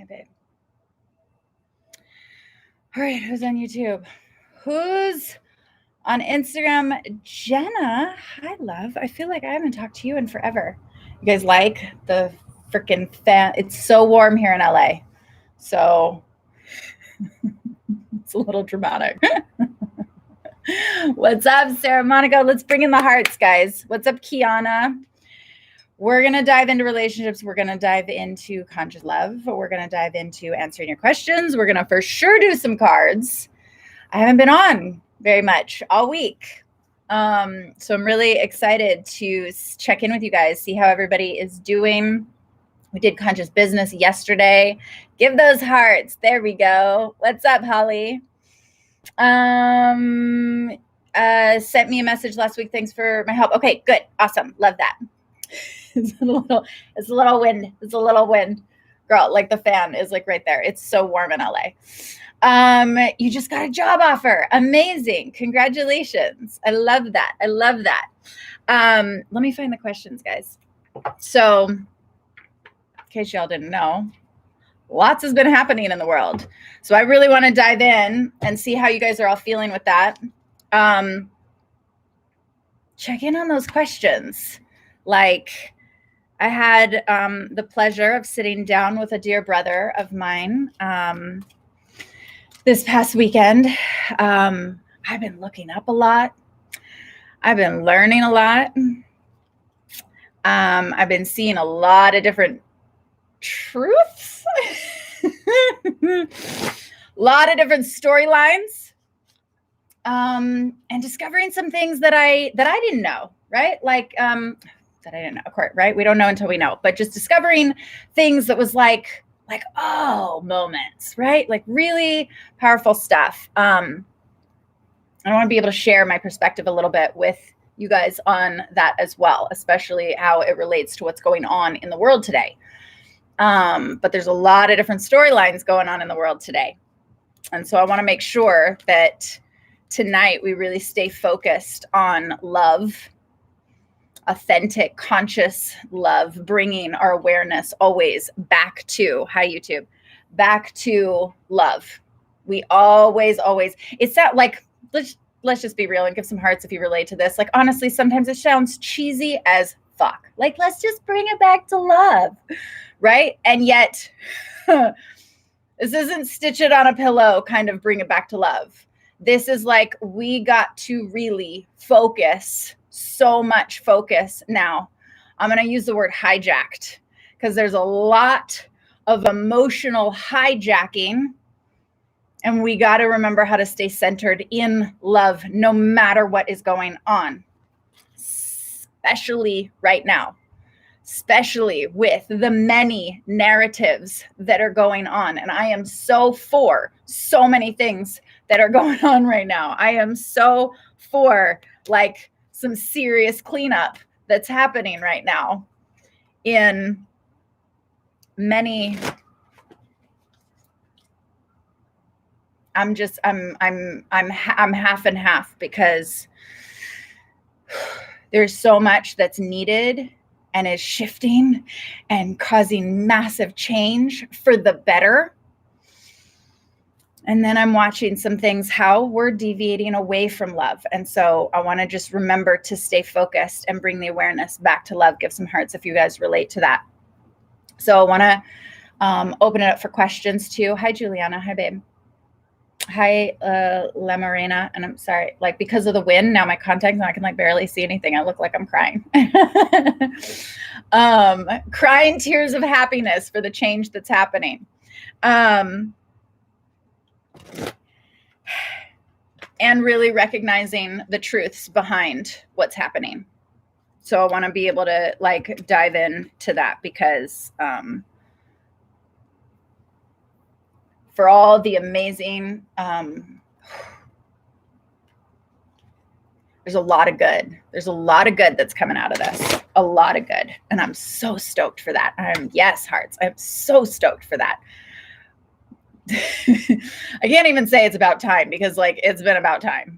Hi, babe. All right, who's on YouTube? Who's on Instagram? Jenna. Hi, love. I feel like I haven't talked to you in forever. You guys like the freaking fan? It's so warm here in LA. So it's a little dramatic. What's up, Sarah Monica? Let's bring in the hearts, guys. What's up, Kiana? We're going to dive into relationships. We're going to dive into conscious love. We're going to dive into answering your questions. We're going to for sure do some cards. I haven't been on very much all week. So I'm really excited to check in with you guys, see how everybody is doing. We did conscious business yesterday. Give those hearts. There we go. What's up, Holly? Sent me a message last week. Thanks for my help. Okay, good. Awesome. Love that. It's a little wind. It's a little wind. Girl, like the fan is like right there. It's so warm in LA. You just got a job offer. Amazing. Congratulations. I love that. I love that. Let me find the questions, guys. So, in case y'all didn't know, lots has been happening in the world. So I really want to dive in and see how you guys are all feeling with that. Check in on those questions. Like, I had the pleasure of sitting down with a dear brother of mine this past weekend. I've been looking up a lot. I've been learning a lot. I've been seeing a lot of different truths, a lot of different storylines, and discovering some things that I didn't know, right? Like, that I didn't know, of course, right? We don't know until we know, but just discovering things that was like, oh, moments, right? Like really powerful stuff. I want to be able to share my perspective a little bit with you guys on that as well, especially how it relates to what's going on in the world today. But there's a lot of different storylines going on in the world today. And so I want to make sure that tonight we really stay focused on love, authentic, conscious love, bringing our awareness always back to, hi YouTube, back to love. We always, it's that like, let's just be real and give some hearts if you relate to this. Like, honestly, sometimes it sounds cheesy as fuck. Like, let's just bring it back to love, right? And yet, this isn't stitch it on a pillow kind of bring it back to love. This is like, we got to really focus, so much focus now. I'm going to use the word hijacked because there's a lot of emotional hijacking, and we got to remember how to stay centered in love no matter what is going on, especially right now, especially with the many narratives that are going on. And I am so for so many things that are going on right now. I am so for like some serious cleanup that's happening right now in many. I'm half and half because there's so much that's needed and is shifting and causing massive change for the better. And then I'm watching some things, how we're deviating away from love. And so I want to just remember to stay focused and bring the awareness back to love. Give some hearts if you guys relate to that. So I want to open it up for questions too. Hi, Juliana. Hi, babe. Hi, La Morena. And I'm sorry, like because of the wind, now my contacts, I can like barely see anything. I look like I'm crying. Crying tears of happiness for the change that's happening. And really recognizing the truths behind what's happening. So I want to be able to like dive into that because for all the amazing, there's a lot of good. There's a lot of good that's coming out of this. A lot of good. And I'm so stoked for that. Yes, hearts. I'm so stoked for that. I can't even say it's about time because like it's been about time.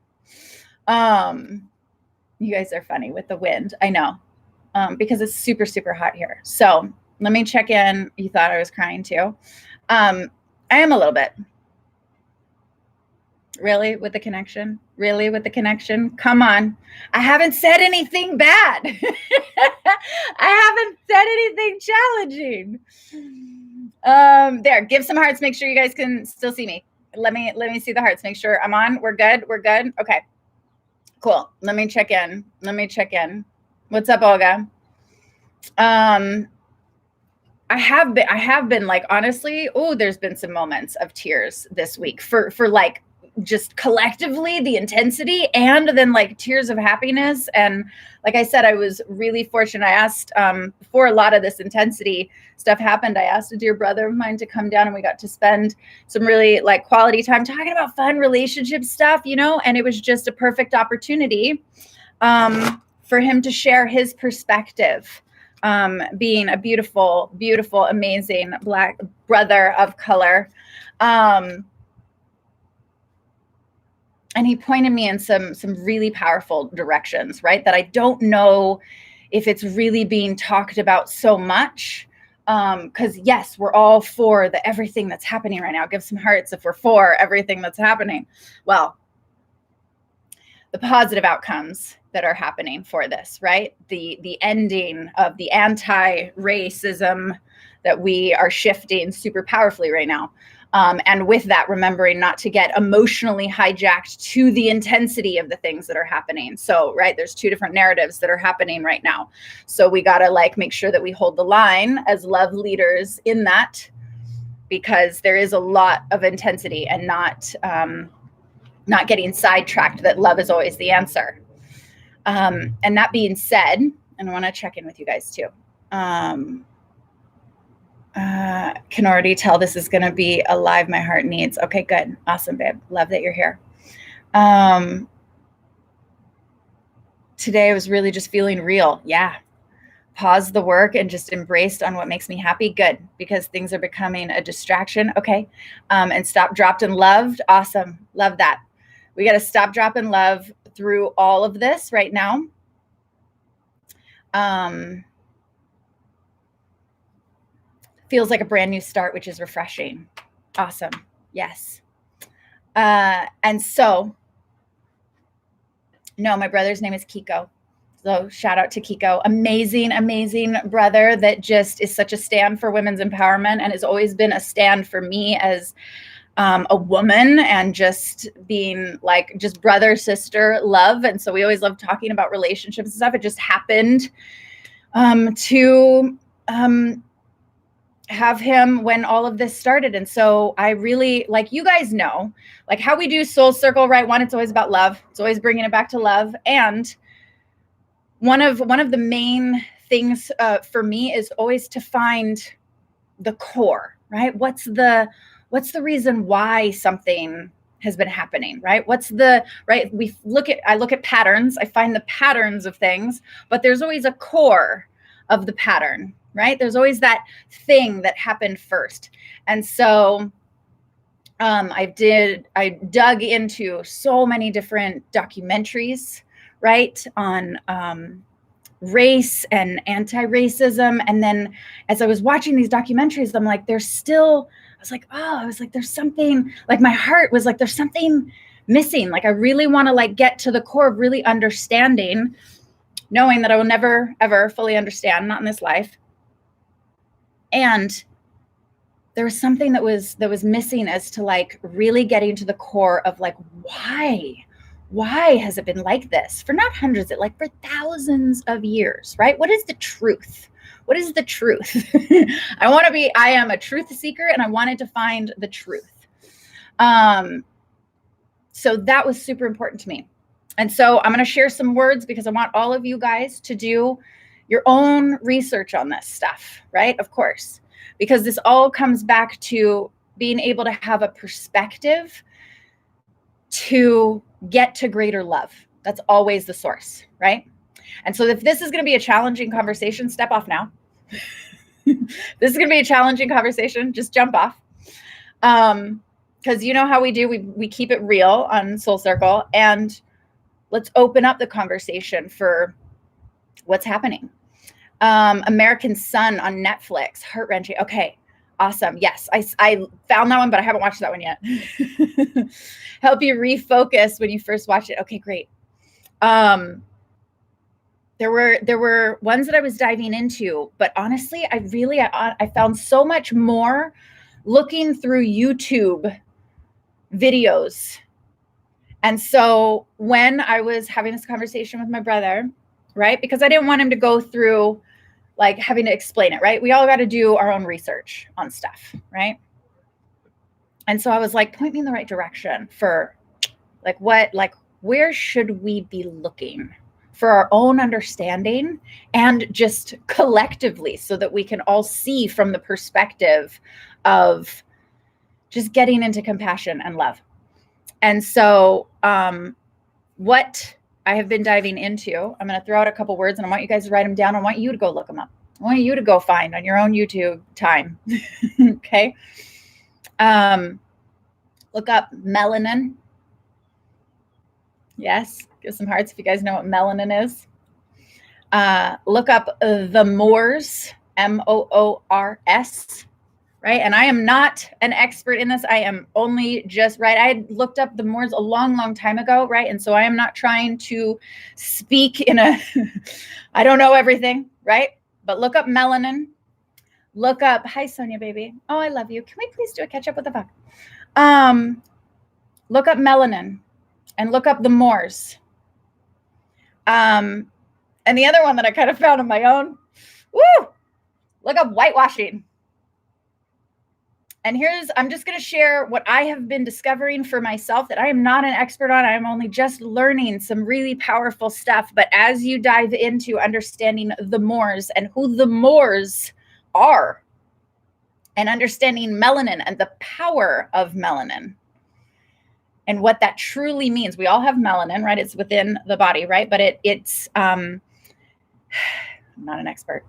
You guys are funny with the wind. I know. Because it's super, super hot here. So let me check in. You thought I was crying too. I am a little bit. Really? With the connection? Really? With the connection? Come on. I haven't said anything bad. I haven't said anything challenging. There, give some hearts. Make sure you guys can still see me. Let me see the hearts. Make sure I'm on. We're good. We're good. Okay. Cool. Let me check in. What's up, Olga? I have been like, honestly, there's been some moments of tears this week for like just collectively the intensity, and then like tears of happiness. And like I said, I was really fortunate. I asked before a lot of this intensity stuff happened, I asked a dear brother of mine to come down, and we got to spend some really like quality time talking about fun relationship stuff, and it was just a perfect opportunity for him to share his perspective, being a beautiful, beautiful, amazing Black brother of color. And he pointed me in some really powerful directions, right? That I don't know if it's really being talked about so much. Because yes, we're all for the everything that's happening right now. Give some hearts if we're for everything that's happening. Well, the positive outcomes that are happening for this, right? The ending of the anti-racism that we are shifting super powerfully right now. And with that, remembering not to get emotionally hijacked to the intensity of the things that are happening. So, right, there's two different narratives that are happening right now. So we got to like make sure that we hold the line as love leaders in that, because there is a lot of intensity, and not getting sidetracked that love is always the answer. And that being said, and I want to check in with you guys too. Can already tell this is going to be a live my heart needs. Okay, good. Awesome, babe. Love that you're here. Today I was really just feeling real. Yeah. Pause the work and just embraced on what makes me happy. Good. Because things are becoming a distraction. Okay. And stop, dropped, and loved. Awesome. Love that. We got to stop, drop, and love through all of this right now. Feels like a brand new start, which is refreshing. Awesome. Yes. And so, no, my brother's name is Kiko. So shout out to Kiko. Amazing, amazing brother that just is such a stand for women's empowerment, and has always been a stand for me as a woman, and just being like just brother, sister, love. And so we always love talking about relationships and stuff. It just happened to have him when all of this started. And so I really, like, you guys know, like how we do Soul Circle, right? One, it's always about love. It's always bringing it back to love. And one of the main things for me is always to find the core, right? What's the reason why something has been happening, right? I look at patterns. I find the patterns of things, but there's always a core of the pattern, right? There's always that thing that happened first. And so I dug into so many different documentaries, right, on race and anti-racism. And then as I was watching these documentaries, I'm like, there's something, like my heart was like, there's something missing. Like I really want to like get to the core of really understanding, knowing that I will never, ever fully understand, not in this life. And there was something that was missing as to like really getting to the core of like, why has it been like this for not hundreds, like for thousands of years, right? What is the truth? What is the truth? I am a truth seeker, and I wanted to find the truth. So that was super important to me. And so I'm going to share some words because I want all of you guys to do your own research on this stuff, right? Of course, because this all comes back to being able to have a perspective to get to greater love. That's always the source, right? And so if this is going to be a challenging conversation, step off now. This is going to be a challenging conversation. Just jump off. Because you know how we do, we keep it real on Soul Circle, and let's open up the conversation for what's happening. American Son on Netflix, heart-wrenching. Okay, Awesome. Yes, I found that one, but I haven't watched that one yet. Help you refocus when you first watch it. Okay, great. There were ones that I was diving into, but honestly, I found so much more looking through YouTube videos. And so when I was having this conversation with my brother, right, because I didn't want him to go through like having to explain it, right? We all got to do our own research on stuff, right? And so I was like, point me in the right direction for like where should we be looking for our own understanding and just collectively so that we can all see from the perspective of just getting into compassion and love. And so what I have been diving into, I'm going to throw out a couple words and I want you guys to write them down. I want you to go look them up. I want you to go find on your own YouTube time. Okay. Look up melanin. Yes. Give some hearts if you guys know what melanin is. Look up the Moors, Moors, right? And I am not an expert in this. I am only just, right? I had looked up the Moors a long, long time ago, right? And so I am not trying to speak in a, I don't know everything, right? But look up melanin. Look up, hi, Sonia, baby. Oh, I love you. Can we please do a catch up? What the fuck? Look up melanin and look up the Moors. And the other one that I kind of found on my own, look up whitewashing. And I'm just going to share what I have been discovering for myself that I am not an expert on. I am only just learning some really powerful stuff. But as you dive into understanding the Moors and who the Moors are and understanding melanin and the power of melanin and what that truly means. We all have melanin, right? It's within the body, right? But it's I'm not an expert.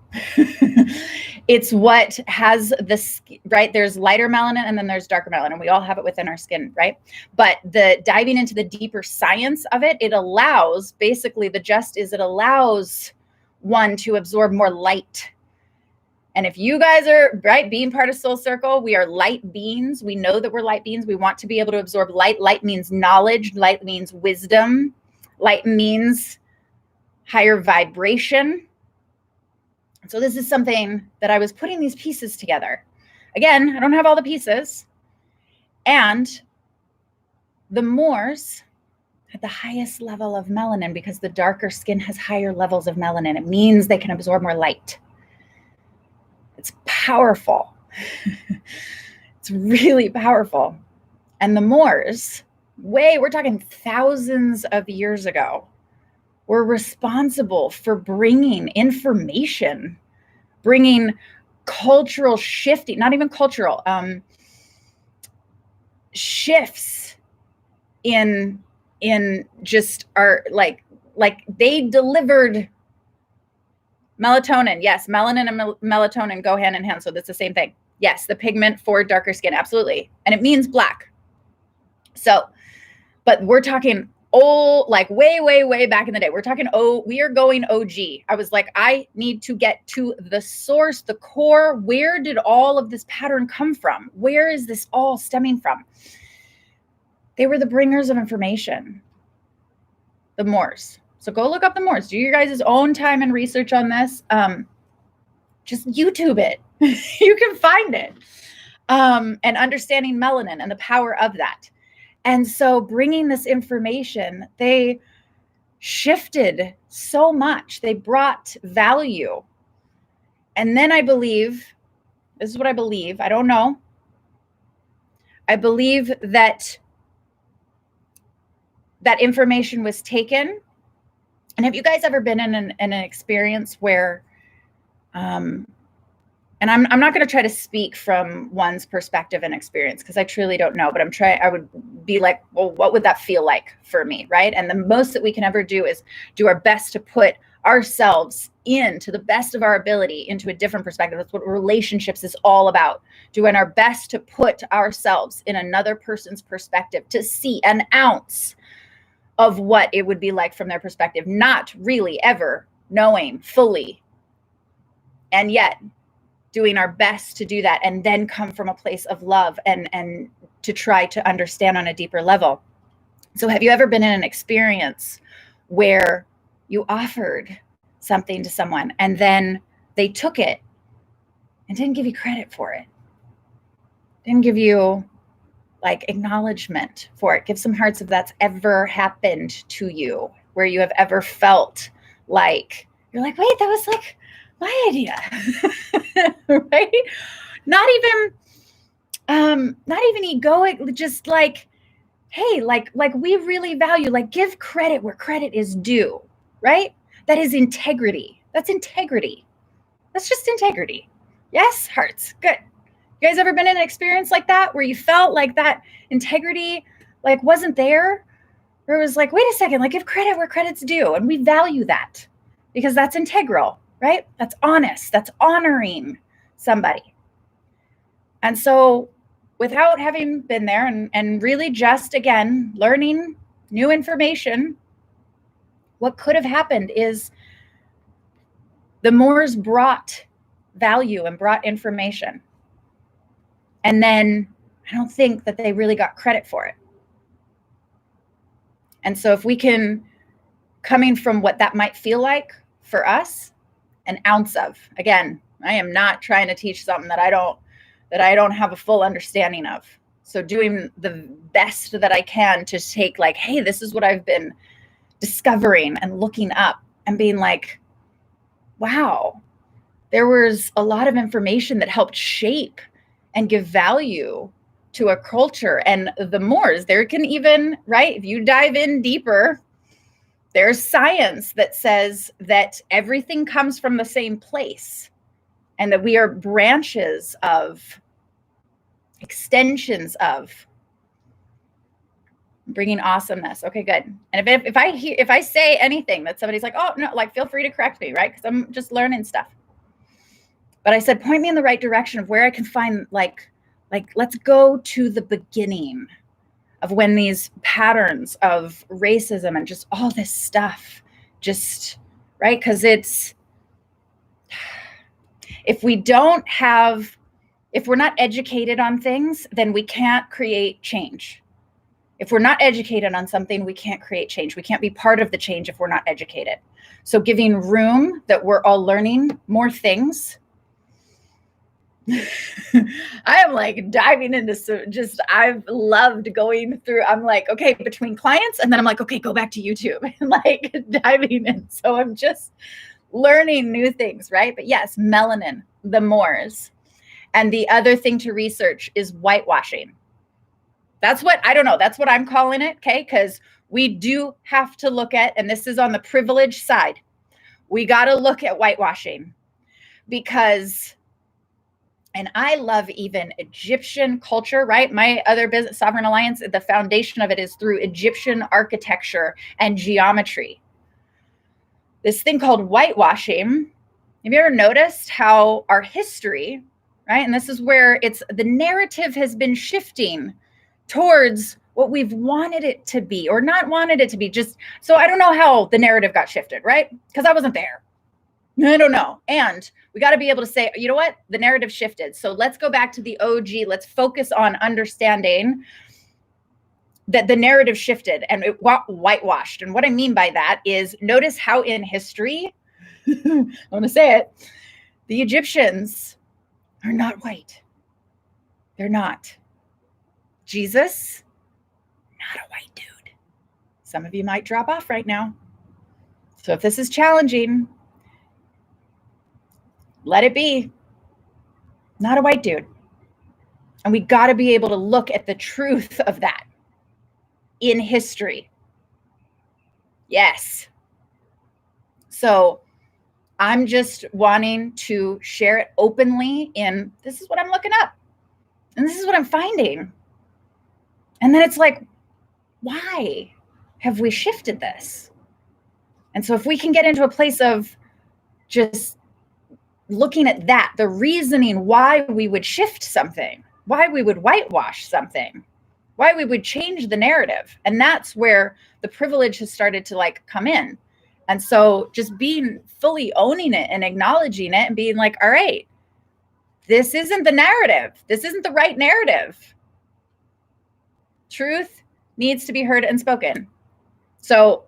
It's what has this, right? There's lighter melanin and then there's darker melanin. We all have it within our skin, right? But the diving into the deeper science of it, it allows, basically the gist is it allows one to absorb more light. And if you guys are, right, being part of Soul Circle, we are light beings. We know that we're light beings. We want to be able to absorb light. Light means knowledge. Light means wisdom. Light means higher vibration. So this is something that I was putting these pieces together. Again, I don't have all the pieces. And the Moors had the highest level of melanin because the darker skin has higher levels of melanin. It means they can absorb more light. It's powerful. It's really powerful. And the Moors, we're talking thousands of years ago, were responsible for bringing information, bringing cultural shifting, not even cultural, shifts in just our, like they delivered melatonin. Yes, melanin and melatonin go hand in hand. So that's the same thing. Yes, the pigment for darker skin, absolutely. And it means black. So, but we're talking old, like way back in the day. We're talking, we are going OG. I was like, I need to get to the source, the core. Where did all of this pattern come from? Where is this all stemming from? They were the bringers of information, the Moors. So go look up the Moors. Do your guys' own time and research on this. Just YouTube it. You can find it. And understanding melanin and the power of that. And so bringing this information, they shifted so much. They brought value. And then I believe, this is what I believe, I don't know. I believe that that information was taken. And have you guys ever been in an experience where, and I'm not going to try to speak from one's perspective and experience because I truly don't know, but I would be like, well, what would that feel like for me, right? And the most that we can ever do is do our best to put ourselves to the best of our ability into a different perspective. That's what relationships is all about. Doing our best to put ourselves in another person's perspective, to see an ounce of what it would be like from their perspective, not really ever knowing fully. And yet doing our best to do that, and then come from a place of love and to try to understand on a deeper level. So have you ever been in an experience where you offered something to someone and then they took it and didn't give you credit for it? Didn't give you like acknowledgement for it? Give some hearts if that's ever happened to you, where you have ever felt like you're like, wait, that was like my idea. Right? Not even egoic, just like, hey, like we really value, like give credit where credit is due, right? That is integrity. That's integrity. That's just integrity. Yes, hearts. Good. You guys ever been in an experience like that where you felt like that integrity like wasn't there? Or it was like, wait a second, like give credit where credit's due. And we value that because that's integral, right? That's honest. That's honoring somebody. And so without having been there and really just, again, learning new information, what could have happened is the Moors brought value and brought information. And then I don't think that they really got credit for it. And so if we can, coming from what that might feel like for us, an ounce of, again, I am not trying to teach something that I don't have a full understanding of. So doing the best that I can to take like, hey, this is what I've been discovering and looking up and being like, wow, there was a lot of information that helped shape and give value to a culture. And the Moors, there can even, right, if you dive in deeper, there's science that says that everything comes from the same place and that we are branches of, extensions of bringing awesomeness. Okay, good. And if I say anything that somebody's like, oh no, like feel free to correct me, right? Because I'm just learning stuff. But I said, point me in the right direction of where I can find like let's go to the beginning of when these patterns of racism and just all this stuff just, right? Because if we're not educated on things, then we can't create change. If we're not educated on something, we can't create change. We can't be part of the change if we're not educated. So giving room that we're all learning more things. I am like diving into I've loved going through. I'm like, okay, between clients, and then I'm like, okay, go back to YouTube and like diving in. So I'm just learning new things, right? But yes, melanin, the Moors. And the other thing to research is whitewashing. That's what I'm calling it, okay? Because we do have to look at, and this is on the privileged side, we got to look at whitewashing because, and I love even Egyptian culture, right? My other business, Sovereign Alliance, the foundation of it is through Egyptian architecture and geometry. This thing called whitewashing, have you ever noticed how our history, right? And this is where the narrative has been shifting towards what we've wanted it to be or not wanted it to be. Just so I don't know how the narrative got shifted, right? Because I wasn't there. I don't know. And we got to be able to say, you know what? The narrative shifted. So let's go back to the OG. Let's focus on understanding that the narrative shifted and it whitewashed. And what I mean by that is notice how in history, I'm going to say it, the Egyptians are not white. They're not. Jesus, not a white dude. Some of you might drop off right now. So if this is challenging, let it be. Not a white dude. And we got to be able to look at the truth of that in history. Yes. So I'm just wanting to share it openly in this is what I'm looking up. And this is what I'm finding. And then it's like, why have we shifted this? And so if we can get into a place of just looking at that, the reasoning why we would shift something, why we would whitewash something, why we would change the narrative. And that's where the privilege has started to like come in. And so just being fully owning it and acknowledging it and being like, all right, this isn't the narrative. This isn't the right narrative. Truth needs to be heard and spoken. So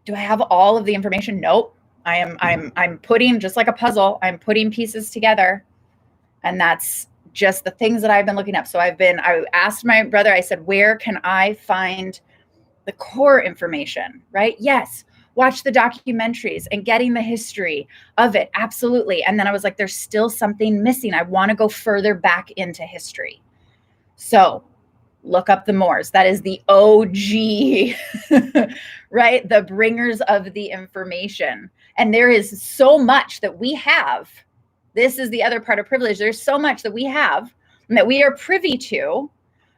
do I have all of the information? Nope. I'm putting, just like a puzzle, I'm putting pieces together. And that's just the things that I've been looking up. So I asked my brother, I said, where can I find the core information, right? Yes. Watch the documentaries and getting the history of it. Absolutely. And then I was like, there's still something missing. I want to go further back into history. So look up the Moors. That is the OG, right? The bringers of the information. And there is so much that we have. This is the other part of privilege. There's so much that we have and that we are privy to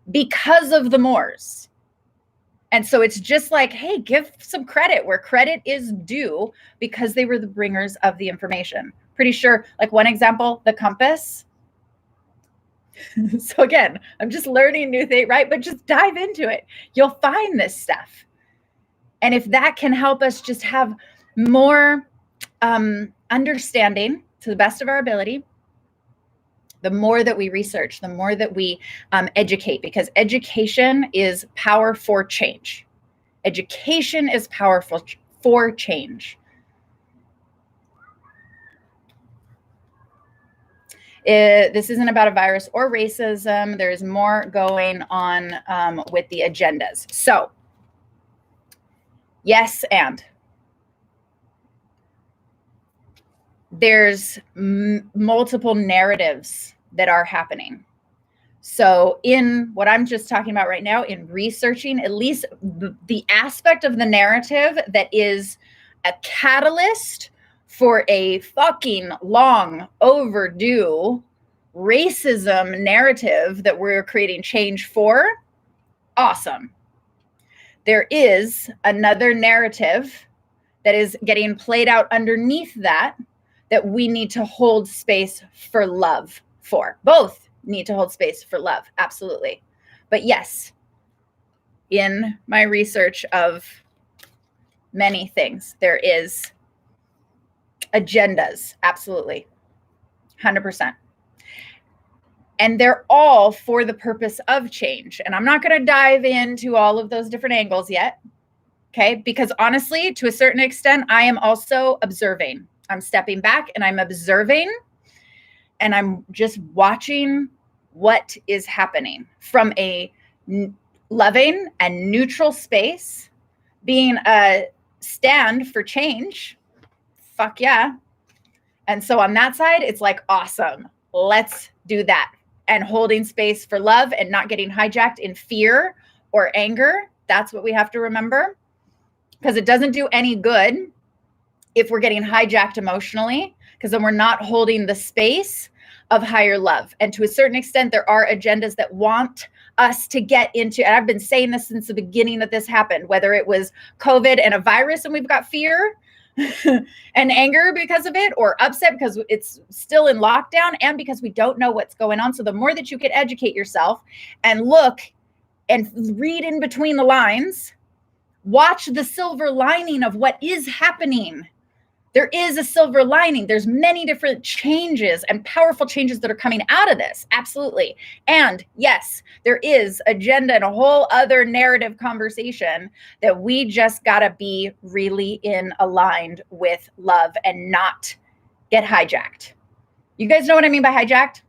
because of the Moors. And so it's just like, hey, give some credit where credit is due because they were the bringers of the information. Pretty sure, like one example, the compass. So again, I'm just learning new things, right? But just dive into it. You'll find this stuff. And if that can help us just have more understanding to the best of our ability, the more that we research, the more that we educate, because education is power for change. Education is powerful for change. This isn't about a virus or racism. There's more going on with the agendas. So, yes, and there's multiple narratives that are happening. So in what I'm just talking about right now, in researching at least the aspect of the narrative that is a catalyst for a fucking long overdue racism narrative that we're creating change for, awesome. There is another narrative that is getting played out underneath that we need to hold space for love for. Both need to hold space for love, absolutely. But yes, in my research of many things, there is agendas, absolutely, 100%. And they're all for the purpose of change. And I'm not going to dive into all of those different angles yet, okay? Because honestly, to a certain extent, I am also observing. I'm stepping back and I'm observing and I'm just watching what is happening from a loving and neutral space, being a stand for change. Fuck yeah. And so on that side, it's like, awesome. Let's do that. And holding space for love and not getting hijacked in fear or anger. That's what we have to remember, because it doesn't do any good if we're getting hijacked emotionally, because then we're not holding the space of higher love. And to a certain extent, there are agendas that want us to get into, and I've been saying this since the beginning that this happened, whether it was COVID and a virus and we've got fear and anger because of it, or upset because it's still in lockdown and because we don't know what's going on. So the more that you can educate yourself and look and read in between the lines, watch the silver lining of what is happening. There is a silver lining. There's many different changes and powerful changes that are coming out of this. Absolutely. And yes, there is agenda and a whole other narrative conversation that we just got to be really aligned with love and not get hijacked. You guys know what I mean by hijacked?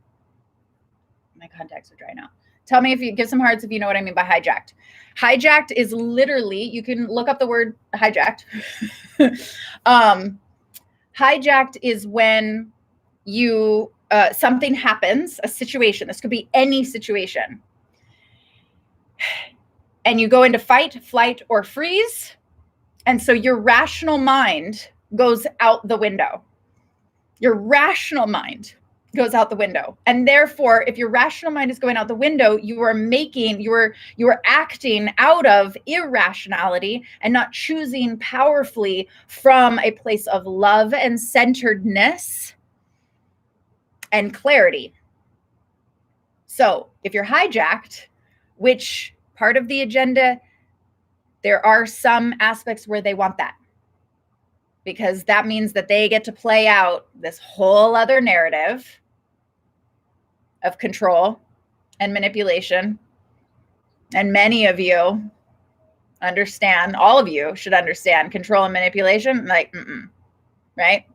My contacts are dry now. Tell me if you give some hearts if you know what I mean by hijacked. Hijacked is literally, you can look up the word hijacked. Hijacked is when you something happens, a situation. This could be any situation. And you go into fight, flight, or freeze. And so your rational mind goes out the window. Your rational mind goes out the window. And therefore, if your rational mind is going out the window, you are acting out of irrationality and not choosing powerfully from a place of love and centeredness and clarity. So if you're hijacked, which part of the agenda, there are some aspects where they want that, because that means that they get to play out this whole other narrative of control and manipulation. And many of you understand, all of you should understand control and manipulation, like, right?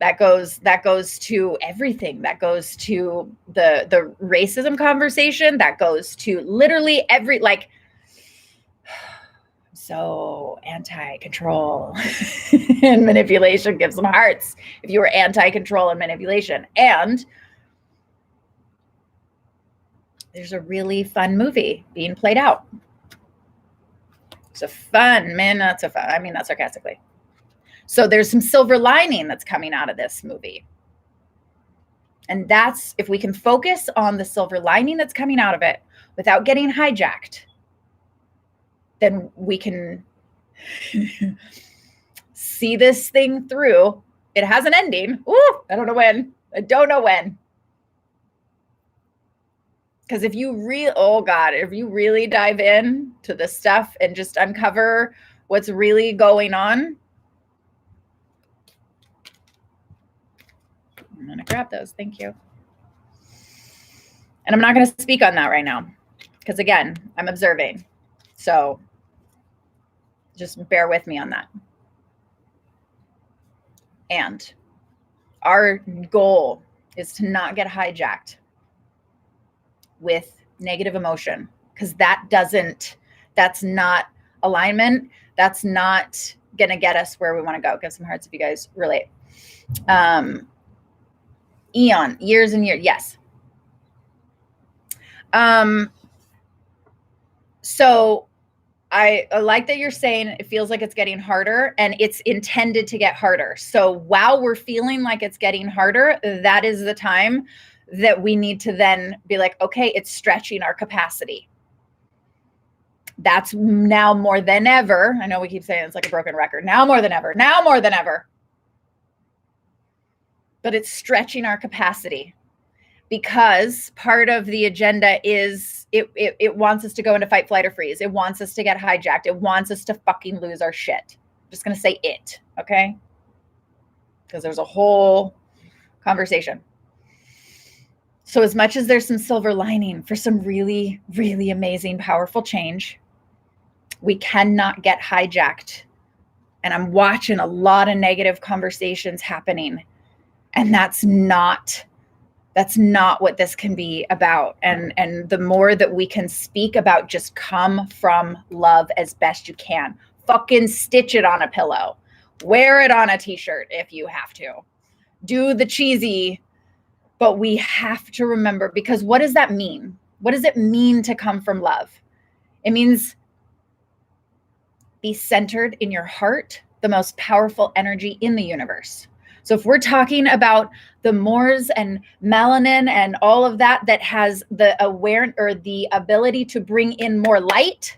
That goes to everything. That goes to the racism conversation. That goes to literally every, like, so anti-control and manipulation. Give some hearts if you were anti-control and manipulation. And there's a really fun movie being played out. It's a fun, man, that's a fun, I mean that sarcastically. So there's some silver lining that's coming out of this movie. And that's, if we can focus on the silver lining that's coming out of it without getting hijacked, then we can see this thing through. It has an ending. Ooh, I don't know when. Because if you if you really dive in to this stuff and just uncover what's really going on, I'm going to grab those. Thank you. And I'm not going to speak on that right now because, again, I'm observing. So just bear with me on that. And our goal is to not get hijacked with negative emotion, because that's not alignment. That's not going to get us where we want to go. Give some hearts if you guys relate. Eon, years and years. Yes. So I like that you're saying it feels like it's getting harder, and it's intended to get harder. So while we're feeling like it's getting harder, that is the time that we need to then be like, okay, it's stretching our capacity. That's now more than ever. I know we keep saying it's like a broken record. Now more than ever. But it's stretching our capacity, because part of the agenda is it wants us to go into fight, flight, or freeze. It wants us to get hijacked. It wants us to fucking lose our shit. I'm just going to say it, okay? Because there's a whole conversation. So as much as there's some silver lining for some really, really amazing, powerful change, we cannot get hijacked. And I'm watching a lot of negative conversations happening. And that's not what this can be about. And the more that we can speak about, just come from love as best you can. Fucking stitch it on a pillow. Wear it on a t-shirt if you have to. Do the cheesy, but we have to remember, because what does that mean? What does it mean to come from love? It means be centered in your heart, the most powerful energy in the universe. So if we're talking about the Moors and melanin and all of that has the awareness or the ability to bring in more light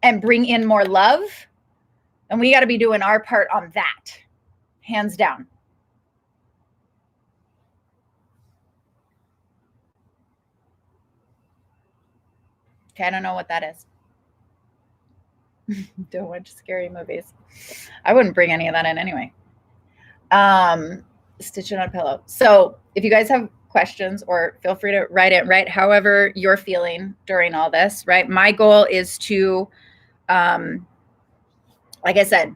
and bring in more love, and we got to be doing our part on that, hands down. Okay, I don't know what that is. Don't watch scary movies. I wouldn't bring any of that in anyway. Stitch it on a pillow. So if you guys have questions, or feel free to write however you're feeling during all this, right? My goal is to, like I said,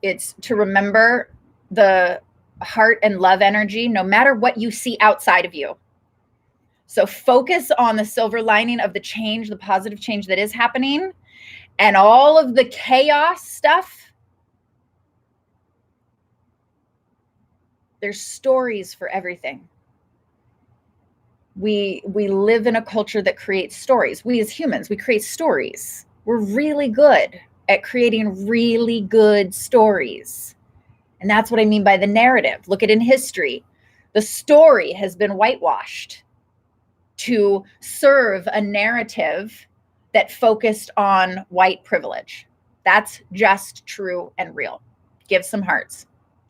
it's to remember the heart and love energy, no matter what you see outside of you. So focus on the silver lining of the change, the positive change that is happening, and all of the chaos stuff. There's stories for everything. We live in a culture that creates stories. We as humans, we create stories. We're really good at creating really good stories. And that's what I mean by the narrative. Look at in history. The story has been whitewashed to serve a narrative that focused on white privilege. That's just true and real. Give some hearts.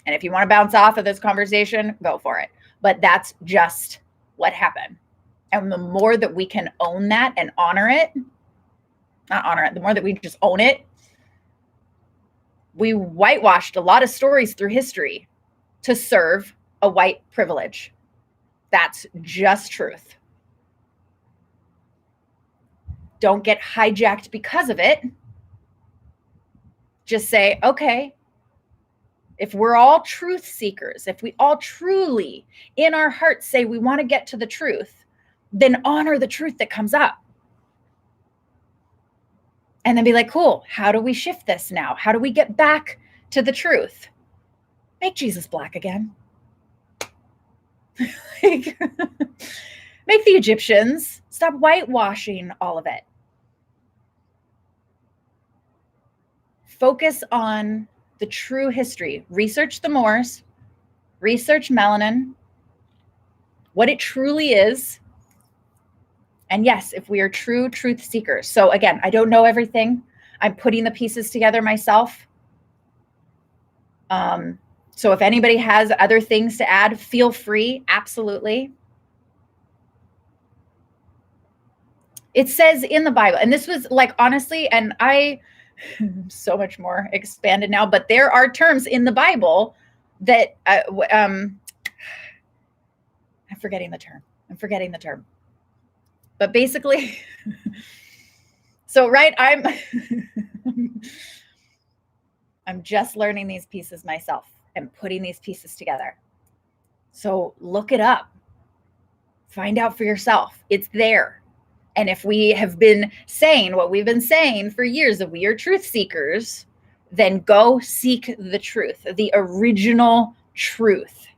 And if you want to bounce off of this conversation, go for it. But that's just what happened. And the more that we can own that and honor it, the more that we just own it, we whitewashed a lot of stories through history to serve a white privilege. That's just truth. Don't get hijacked because of it. Just say, okay, if we're all truth seekers, if we all truly in our hearts say we want to get to the truth, then honor the truth that comes up. And then be like, cool, how do we shift this now? How do we get back to the truth? Make Jesus black again. Make the Egyptians stop whitewashing all of it. Focus on the true history. Research the Moors, research melanin, what it truly is. And yes, if we are true truth seekers. So again, I don't know everything. I'm putting the pieces together myself. So if anybody has other things to add, feel free. Absolutely. It says in the Bible, and this was like, honestly, and I'm so much more expanded now, but there are terms in the Bible that I'm forgetting the term. But basically, so right, I'm just learning these pieces myself and putting these pieces together. So look it up. Find out for yourself. It's there. And if we have been saying what we've been saying for years, that we are truth seekers, then go seek the truth, the original truth.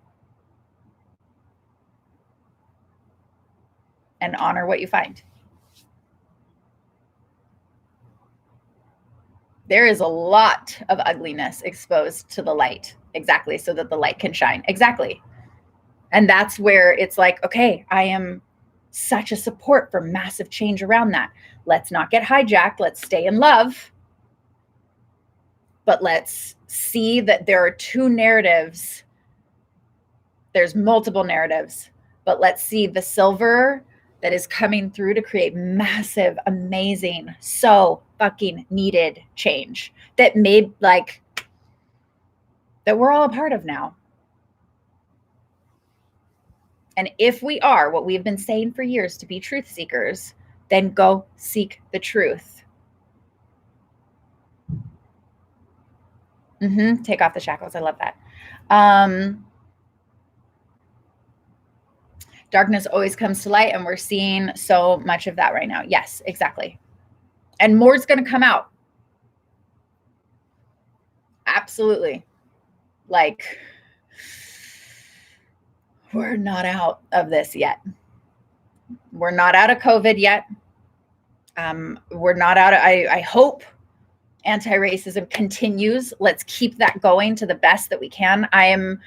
And honor what you find. There is a lot of ugliness exposed to the light. Exactly. So that the light can shine. Exactly. And that's where it's like, okay, I am such a support for massive change around that. Let's not get hijacked. Let's stay in love. But let's see that there are two narratives. There's multiple narratives, but let's see the silver that is coming through to create massive, amazing, so fucking needed change that made like, that we're all a part of now. And if we are what we've been saying for years to be truth seekers, then go seek the truth. Take off the shackles. I love that. Darkness always comes to light, and we're seeing so much of that right now. Yes, exactly. And more's going to come out. Absolutely. Like, we're not out of this yet. We're not out of COVID yet. We're not out of, I hope anti-racism continues. Let's keep that going to the best that we can. I'm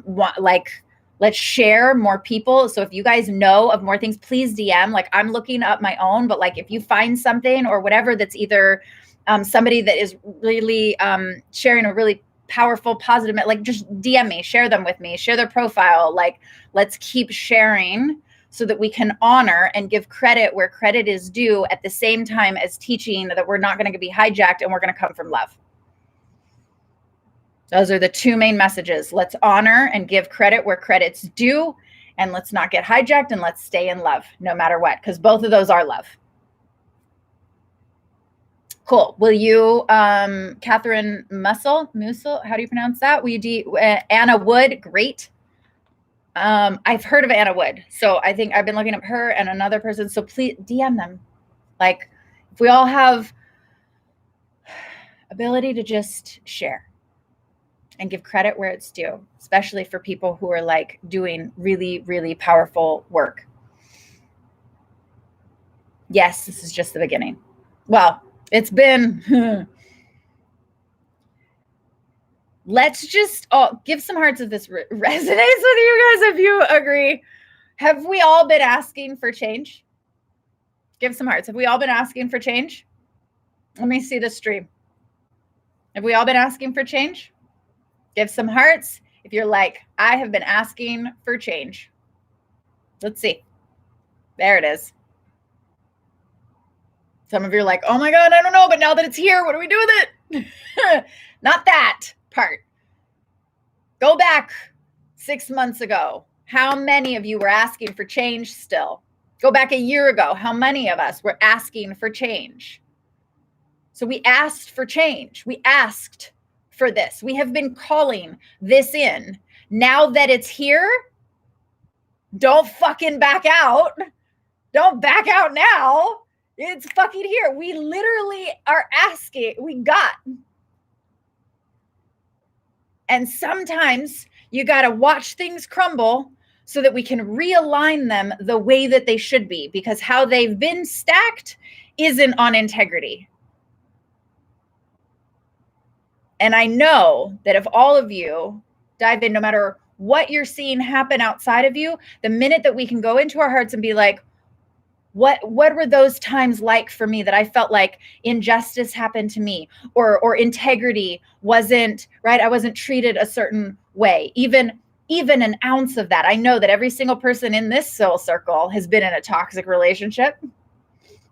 like, let's share more people. So if you guys know of more things, please DM. Like, I'm looking up my own, but like, if you find something or whatever that's either somebody that is really sharing a really powerful, positive, like, just DM me, share them with me, share their profile. Like, let's keep sharing so that we can honor and give credit where credit is due, at the same time as teaching that we're not going to be hijacked and we're going to come from love. Those are the two main messages. Let's honor and give credit where credit's due, and let's not get hijacked, and let's stay in love no matter what, because both of those are love. Cool. Will you, Catherine Mussel, how do you pronounce that? Will you Anna Wood? Great. I've heard of Anna Wood. So I think I've been looking up her and another person. So please DM them. Like, if we all have ability to just share and give credit where it's due, especially for people who are like doing really, really powerful work. Yes, this is just the beginning. Well, it's been, let's just give some hearts if this resonates with you guys, if you agree. Have we all been asking for change? Give some hearts. Have we all been asking for change? Let me see the stream. Have we all been asking for change? Give some hearts if you're like, I have been asking for change. Let's see. There it is. Some of you are like, oh my God, I don't know, but now that it's here, what do we do with it? Not that part. Go back 6 months ago How many of you were asking for change still? Go back a year ago. How many of us were asking for change? So we asked for change. We asked for this. We have been calling this in. Now that it's here, don't fucking back out. Don't back out now. It's fucking here. We literally are asking. We got. And sometimes you got to watch things crumble so that we can realign them the way that they should be, because how they've been stacked isn't on integrity. And I know that if all of you dive in, no matter what you're seeing happen outside of you, the minute that we can go into our hearts and be like, what were those times like for me that I felt like injustice happened to me, or integrity wasn't right? I wasn't treated a certain way. Even an ounce of that. I know that every single person in this soul circle has been in a toxic relationship.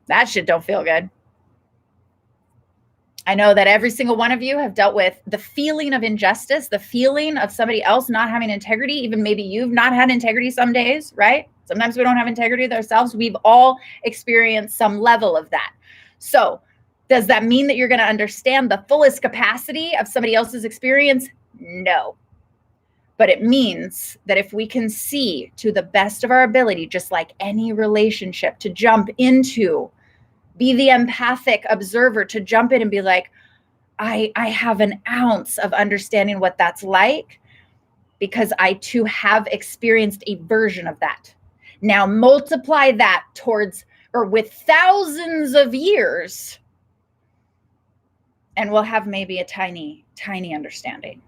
That shit don't feel good. I know that every single one of you have dealt with the feeling of injustice, the feeling of somebody else not having integrity. Even maybe you've not had integrity some days, right? Sometimes we don't have integrity with ourselves. We've all experienced some level of that. So does that mean that you're going to understand the fullest capacity of somebody else's experience? No. But it means that if we can see to the best of our ability, just like any relationship, to jump into, be the empathic observer, to jump in and be like, I have an ounce of understanding what that's like, because I too have experienced a version of that. Now multiply that towards, or with thousands of years, and we'll have maybe a tiny, tiny understanding.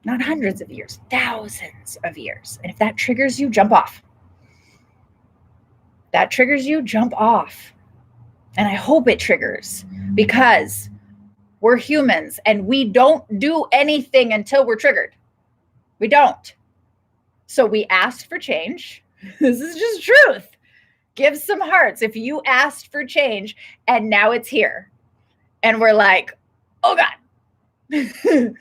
Not hundreds of years, thousands of years. And if that triggers you, jump off. That triggers you, jump off. And I hope it triggers, because we're humans and we don't do anything until we're triggered. We don't. So we asked for change. This is just truth. Give some hearts if you asked for change and now it's here. And we're like, oh God.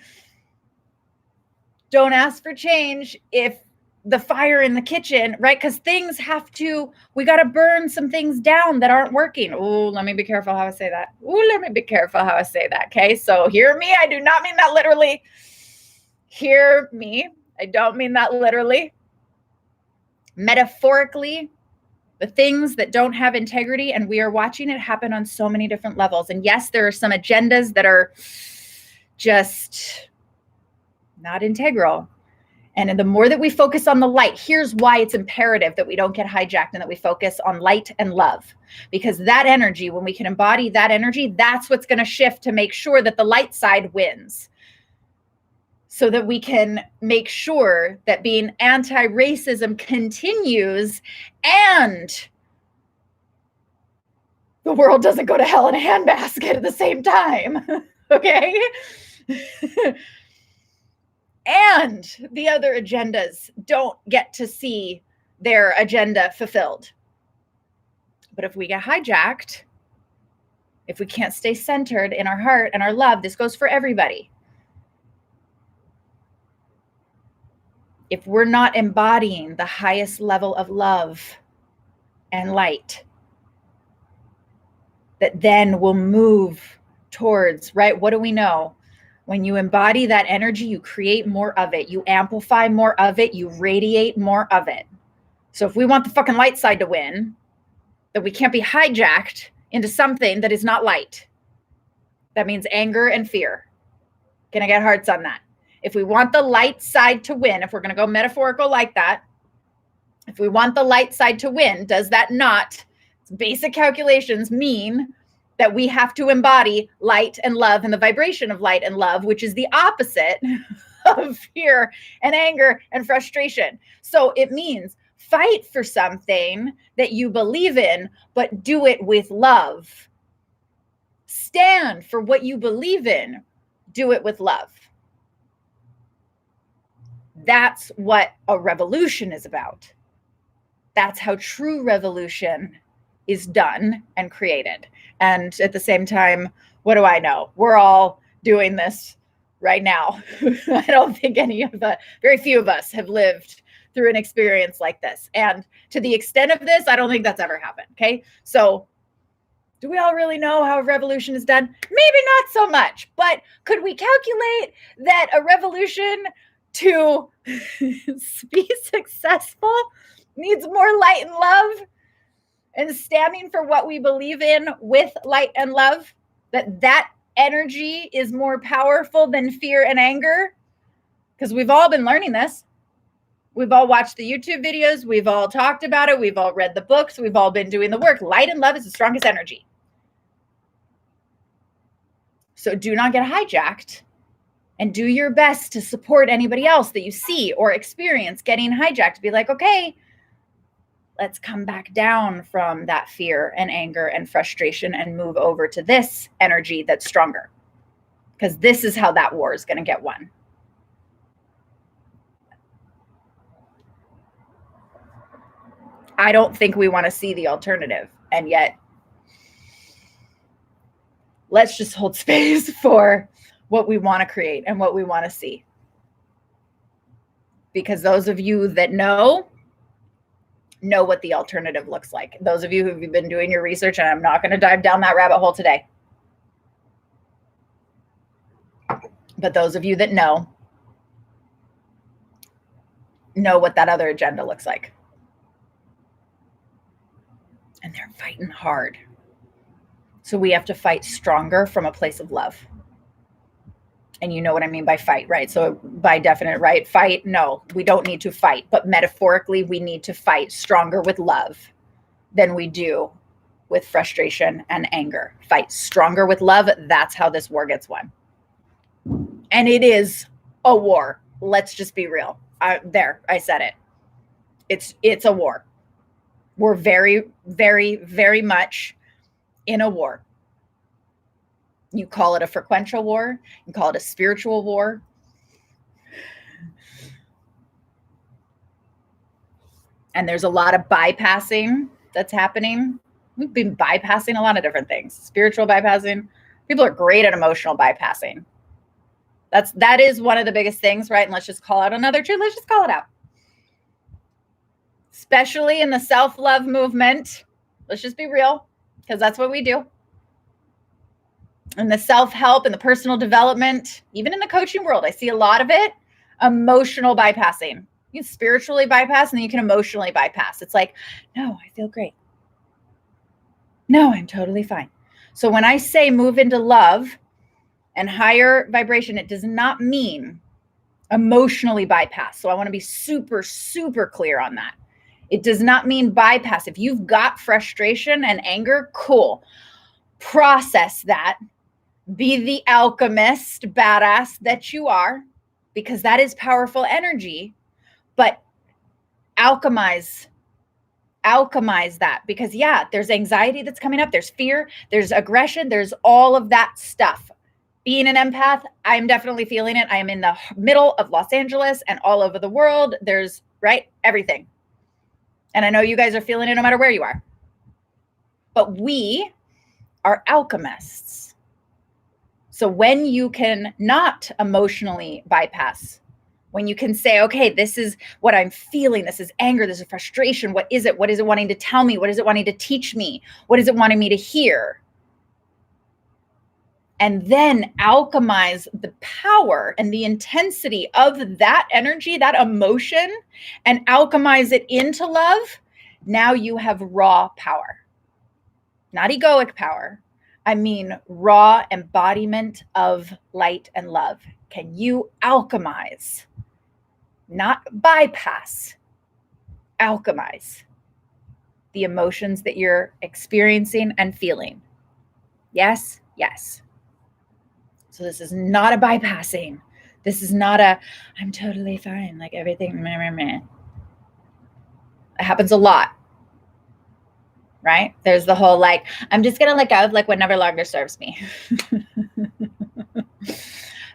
Don't ask for change if the fire in the kitchen, right? Because things have to, we got to burn some things down that aren't working. Oh, let me be careful how I say that. Okay. So hear me. I do not mean that literally. Hear me. I don't mean that literally. Metaphorically, the things that don't have integrity, and we are watching it happen on so many different levels. And yes, there are some agendas that are just not integral. And the more that we focus on the light, here's why it's imperative that we don't get hijacked and that we focus on light and love. Because that energy, when we can embody that energy, that's what's going to shift to make sure that the light side wins. So that we can make sure that being anti-racism continues and the world doesn't go to hell in a handbasket at the same time. Okay? And the other agendas don't get to see their agenda fulfilled. But if we get hijacked, if we can't stay centered in our heart and our love, this goes for everybody. If we're not embodying the highest level of love and light, that then will move towards, right? What do we know? When you embody that energy, you create more of it. You amplify more of it. You radiate more of it. So if we want the fucking light side to win, then we can't be hijacked into something that is not light. That means anger and fear. Can I get hearts on that? If we want the light side to win, if we're going to go metaphorical like that, if we want the light side to win, does that not, basic calculations, mean that we have to embody light and love and the vibration of light and love, which is the opposite of fear and anger and frustration? So it means fight for something that you believe in, but do it with love. Stand for what you believe in. Do it with love. That's what a revolution is about. That's how true revolution is done and created. And at the same time, what do I know? We're all doing this right now. I don't think very few of us have lived through an experience like this. And to the extent of this, I don't think that's ever happened. Okay. So do we all really know how a revolution is done? Maybe not so much, but could we calculate that a revolution to be successful needs more light and love and standing for what we believe in with light and love? That energy is more powerful than fear and anger, because we've all been learning this. We've all watched the YouTube videos. We've all talked about it. We've all read the books. We've all been doing the work. Light and love is the strongest energy. So do not get hijacked, and do your best to support anybody else that you see or experience getting hijacked. Be like, okay, let's come back down from that fear and anger and frustration and move over to this energy that's stronger. Because this is how that war is going to get won. I don't think we want to see the alternative. And yet, let's just hold space for what we want to create and what we want to see. Because those of you that know what the alternative looks like. Those of you who've been doing your research, and I'm not going to dive down that rabbit hole today. But those of you that know what that other agenda looks like. And they're fighting hard. So we have to fight stronger from a place of love. And you know what I mean by fight, right? So by definite, right? Fight, no, we don't need to fight. But metaphorically, we need to fight stronger with love than we do with frustration and anger. Fight stronger with love. That's how this war gets won. And it is a war. Let's just be real. I said it. It's a war. We're very, very, very much in a war. You call it a frequential war. You call it a spiritual war. And there's a lot of bypassing that's happening. We've been bypassing a lot of different things. Spiritual bypassing. People are great at emotional bypassing. That is one of the biggest things, right? And let's just call out another truth. Let's just call it out. Especially in the self-love movement. Let's just be real, because that's what we do. In the self-help and the personal development, even in the coaching world, I see a lot of it. Emotional bypassing. You can spiritually bypass, and then you can emotionally bypass. It's like, no, I feel great. No, I'm totally fine. So when I say move into love and higher vibration, it does not mean emotionally bypass. So I want to be super, super clear on that. It does not mean bypass. If you've got frustration and anger, cool. Process that. Be the alchemist badass that you are, because that is powerful energy. But alchemize that, because yeah, there's anxiety that's coming up. There's fear, there's aggression, there's all of that stuff. Being an empath, I'm definitely feeling it. I am in the middle of Los Angeles and all over the world. There's, right, everything. And I know you guys are feeling it no matter where you are. But we are alchemists. So when you can not emotionally bypass, when you can say, okay, this is what I'm feeling. This is anger. This is frustration. What is it? What is it wanting to tell me? What is it wanting to teach me? What is it wanting me to hear? And then alchemize the power and the intensity of that energy, that emotion, and alchemize it into love. Now you have raw power, not egoic power. I mean, raw embodiment of light and love. Can you alchemize, not bypass, alchemize the emotions that you're experiencing and feeling? Yes, yes. So this is not a bypassing. This is not a, I'm totally fine, like everything, meh, meh, meh. It happens a lot, right? There's the whole, like, I'm just going to let go of like what never longer serves me.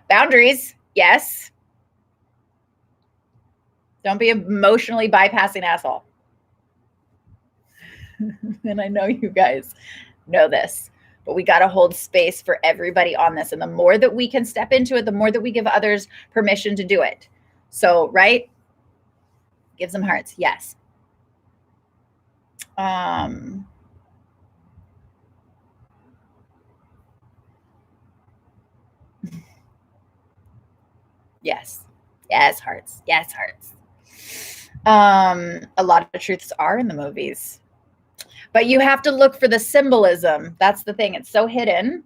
Boundaries, yes. Don't be an emotionally bypassing asshole. And I know you guys know this. but we got to hold space for everybody on this. And the more that we can step into it, the more that we give others permission to do it. So, right? Give some hearts. Yes. Yes. Yes, hearts. Yes, hearts. A lot of truths are in the movies, but you have to look for the symbolism. That's the thing. It's so hidden.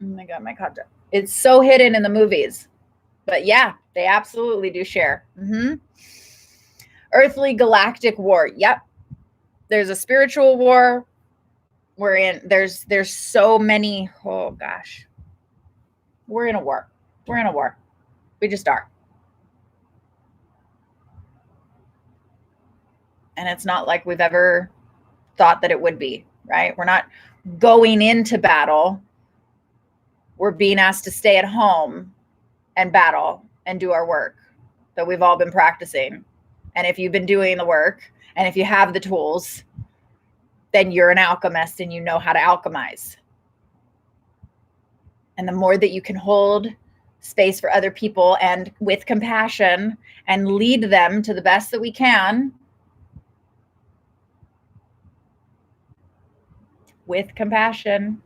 Oh my God, my contact. It's so hidden in the movies. But yeah, they absolutely do share. Earthly galactic war. Yep. There's a spiritual war. We're in, there's so many. Oh gosh. We're in a war. We're in a war. We just are. And it's not like we've ever thought that it would be, right? We're not going into battle. We're being asked to stay at home and battle and do our work that we've all been practicing. And if you've been doing the work and if you have the tools, then you're an alchemist and you know how to alchemize. And the more that you can hold space for other people and with compassion and lead them to the best that we can, with compassion.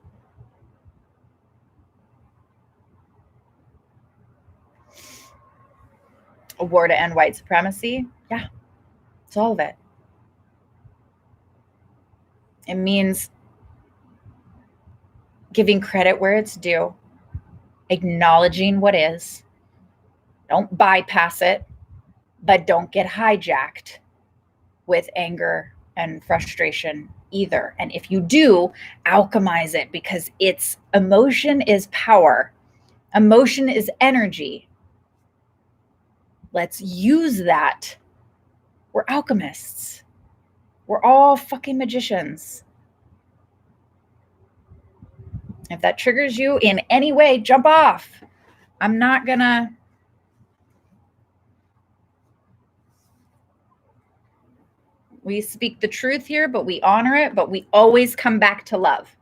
A war to end white supremacy. Yeah, it's all of it. It means giving credit where it's due, acknowledging what is. Don't bypass it, but don't get hijacked with anger and frustration either. And if you do, alchemize it, because it's emotion is power. Emotion is energy. Let's use that. We're alchemists. We're all fucking magicians. If that triggers you in any way, jump off. I'm not gonna. We speak the truth here, but we honor it, but we always come back to love.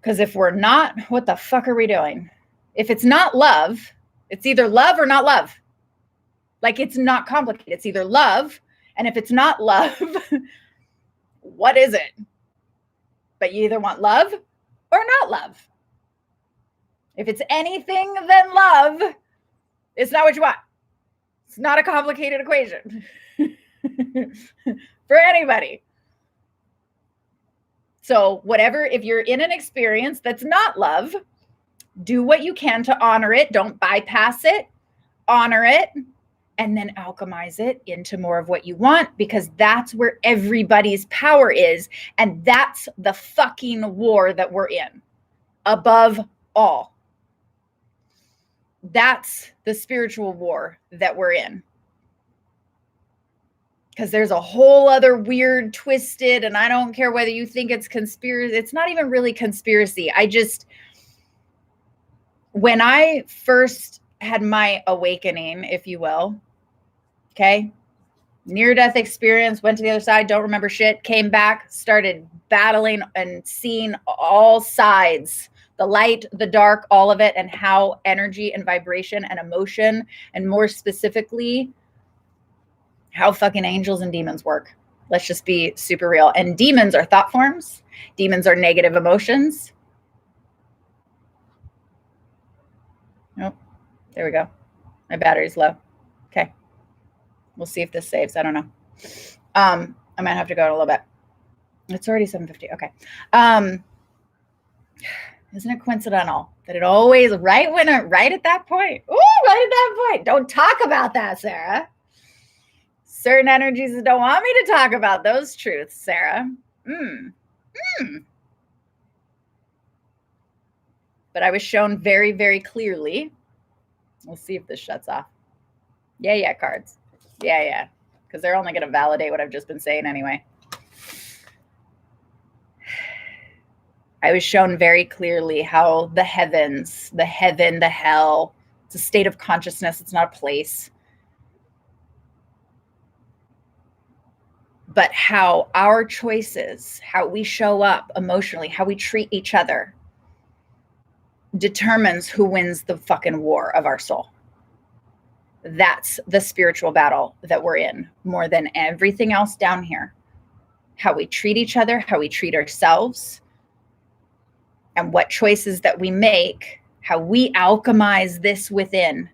Because if we're not, what the fuck are we doing? If it's not love, it's either love or not love. Like, it's not complicated. It's either love, and if it's not love, what is it? But you either want love or not love. If it's anything than love, it's not what you want. It's not a complicated equation for anybody. So whatever, if you're in an experience that's not love, do what you can to honor it. Don't bypass it. Honor it. And then alchemize it into more of what you want, because that's where everybody's power is. And that's the fucking war that we're in. Above all. That's the spiritual war that we're in. Because there's a whole other weird, twisted, and I don't care whether you think it's conspiracy. It's not even really conspiracy. When I first had my awakening, if you will, okay, near-death experience, went to the other side, don't remember shit, came back, started battling and seeing all sides, the light, the dark, all of it, and how energy and vibration and emotion, and more specifically, how fucking angels and demons work. Let's just be super real. And demons are thought forms. Demons are negative emotions. Nope. There we go. My battery's low. Okay. We'll see if this saves. I don't know. I might have to go in a little bit. It's already 7:50. Okay. Isn't it coincidental that it always, right at that point? Ooh, right at that point. Don't talk about that, Sarah. Certain energies don't want me to talk about those truths, Sarah. But I was shown very, very clearly. We'll see if this shuts off. Yeah, cards. Yeah. Because they're only going to validate what I've just been saying anyway. I was shown very clearly how the heavens, the heaven, the hell, it's a state of consciousness. It's not a place. but how our choices, how we show up emotionally, how we treat each other determines who wins the fucking war of our soul. That's the spiritual battle that we're in more than everything else down here. How we treat each other, how we treat ourselves, and what choices that we make, how we alchemize this within.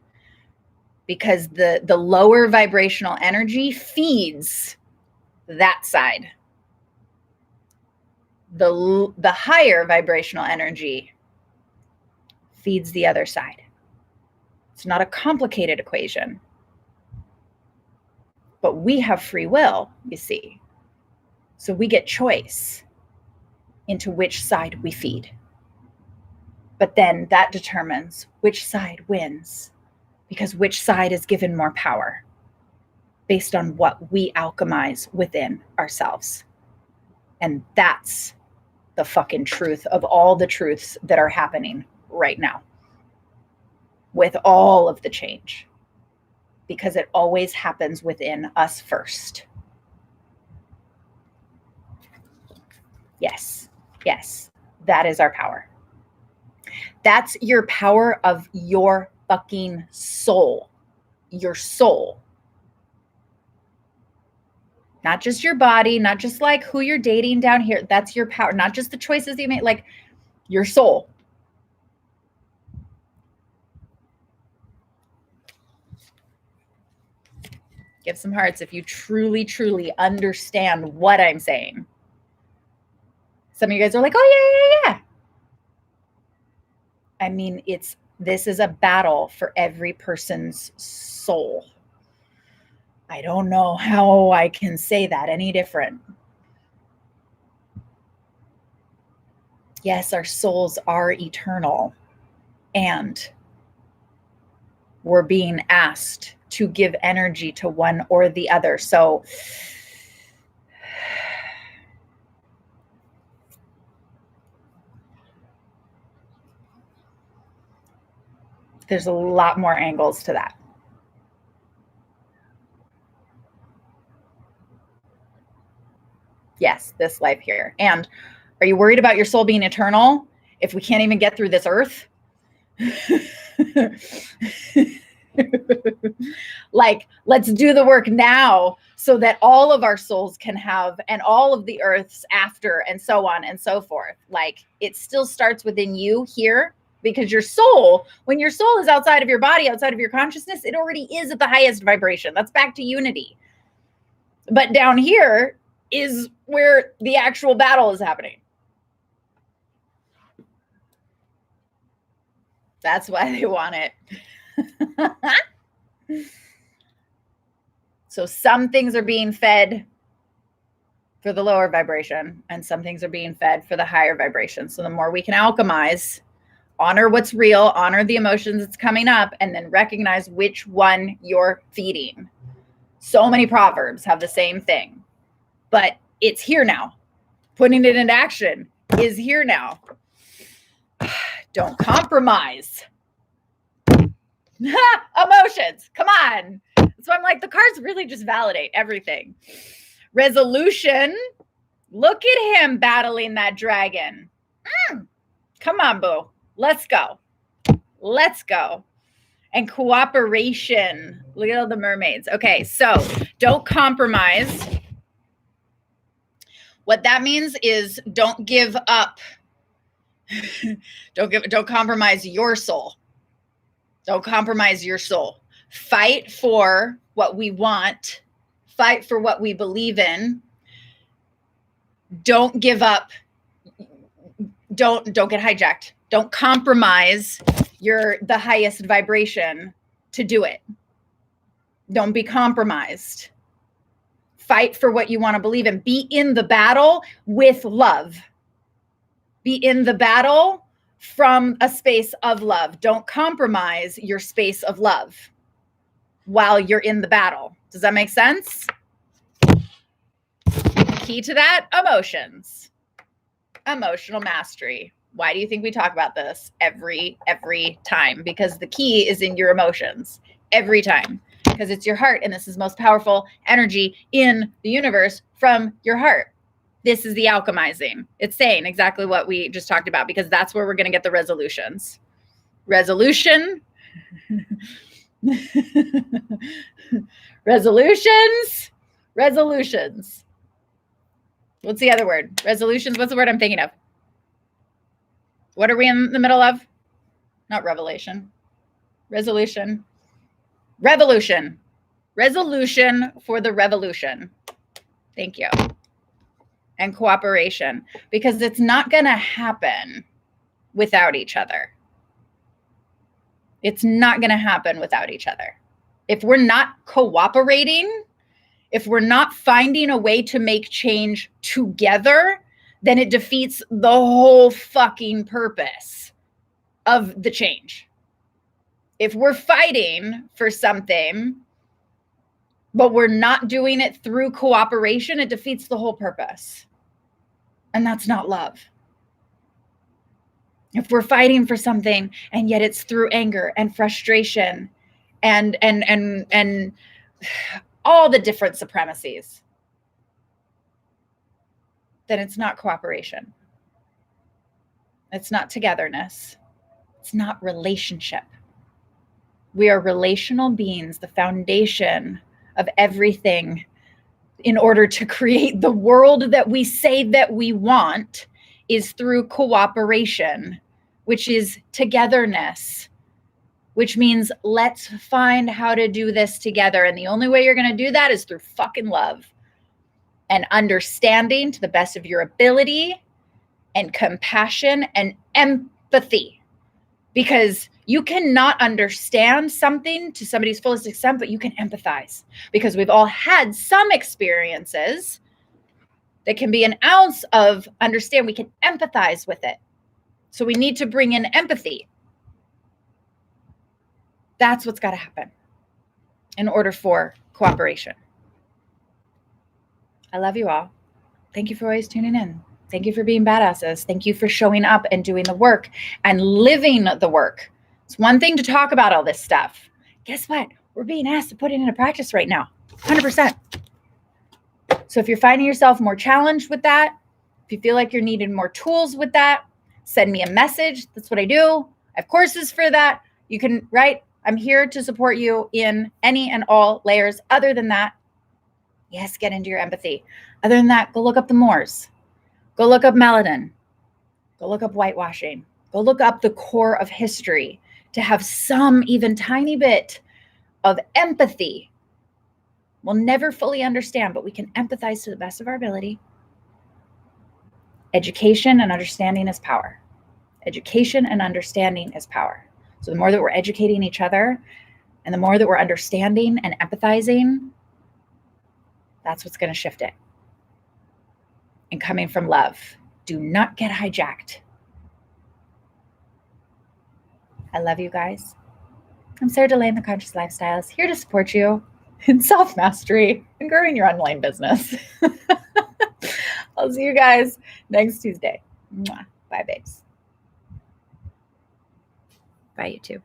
Because the lower vibrational energy feeds that side. The higher vibrational energy feeds the other side. It's not a complicated equation. But we have free will, you see. So we get choice into which side we feed. But then that determines which side wins, because which side is given more power based on what we alchemize within ourselves. And that's the fucking truth of all the truths that are happening right now with all of the change, because it always happens within us first. Yes, that is our power. That's your power of your fucking soul. Your soul. Not just your body, not just like who you're dating down here. That's your power. Not just the choices you make, like your soul. Give some hearts if you truly, truly understand what I'm saying. Some of you guys are like, oh, yeah. I mean, this is a battle for every person's soul. I don't know how I can say that any different. Yes, our souls are eternal, and we're being asked to give energy to one or the other. So there's a lot more angles to that. Yes, this life here. And are you worried about your soul being eternal if we can't even get through this earth? Like, let's do the work now so that all of our souls can have, and all of the earths after, and so on and so forth. Like, it still starts within you here, because your soul, when your soul is outside of your body, outside of your consciousness, it already is at the highest vibration. That's back to unity. But down here is where the actual battle is happening. That's why they want it. So some things are being fed for the lower vibration, and some things are being fed for the higher vibration. So the more we can alchemize, honor what's real, honor the emotions that's coming up, and then recognize which one you're feeding. So many proverbs have the same thing, but it's here now. Putting it into action is here now. Don't compromise. Emotions, come on. So I'm like, the cards really just validate everything. Resolution. Look at him battling that dragon. Come on, boo. Let's go. Let's go. And cooperation. Look at all the mermaids. Okay, so don't compromise. What that means is don't give up. Don't compromise your soul. Don't compromise your soul. Fight for what we want. Fight for what we believe in. Don't give up. Don't get hijacked. Don't compromise the highest vibration to do it. Don't be compromised. Fight for what you want to believe in. Be in the battle with love. Be in the battle from a space of love. Don't compromise your space of love while you're in the battle. Does that make sense? Key to that, emotions. Emotional mastery. Why do you think we talk about this every time? Because the key is in your emotions every time. because it's your heart, and this is most powerful energy in the universe from your heart. This is the alchemizing. It's saying exactly what we just talked about, because that's where we're going to get the resolutions. Resolution. Resolutions. Resolutions. What's the other word? Resolutions. What's the word I'm thinking of? What are we in the middle of? Not revelation. Resolution. Revolution. Resolution for the revolution. Thank you. And cooperation, because it's not going to happen without each other. It's not going to happen without each other. If we're not cooperating, if we're not finding a way to make change together, then it defeats the whole fucking purpose of the change. If we're fighting for something, but we're not doing it through cooperation, it defeats the whole purpose. And that's not love. If we're fighting for something and yet it's through anger and frustration and all the different supremacies, then it's not cooperation. It's not togetherness. It's not relationship. We are relational beings, the foundation of everything. In order to create the world that we say that we want is through cooperation, which is togetherness, which means let's find how to do this together. And the only way you're going to do that is through fucking love and understanding to the best of your ability and compassion and empathy. Because you cannot understand something to somebody's fullest extent, but you can empathize, because we've all had some experiences that can be an ounce of understand. We can empathize with it. So we need to bring in empathy. That's what's got to happen in order for cooperation. I love you all. Thank you for always tuning in. Thank you for being badasses. Thank you for showing up and doing the work and living the work. It's one thing to talk about all this stuff. Guess what? We're being asked to put it into practice right now. 100%. So if you're finding yourself more challenged with that, if you feel like you're needing more tools with that, send me a message. That's what I do. I have courses for that. You can, right? I'm here to support you in any and all layers. Other than that, yes, get into your empathy. Other than that, go look up the Moors. Go look up melanin. Go look up whitewashing. Go look up the core of history to have some even tiny bit of empathy. We'll never fully understand, but we can empathize to the best of our ability. Education and understanding is power. Education and understanding is power. So the more that we're educating each other and the more that we're understanding and empathizing, that's what's going to shift it. And coming from love. Do not get hijacked. I love you guys. I'm Sarah Delane, the Conscious Lifestylist, here to support you in self-mastery and growing your online business. I'll see you guys next Tuesday. Mwah. Bye, babes. Bye, you too.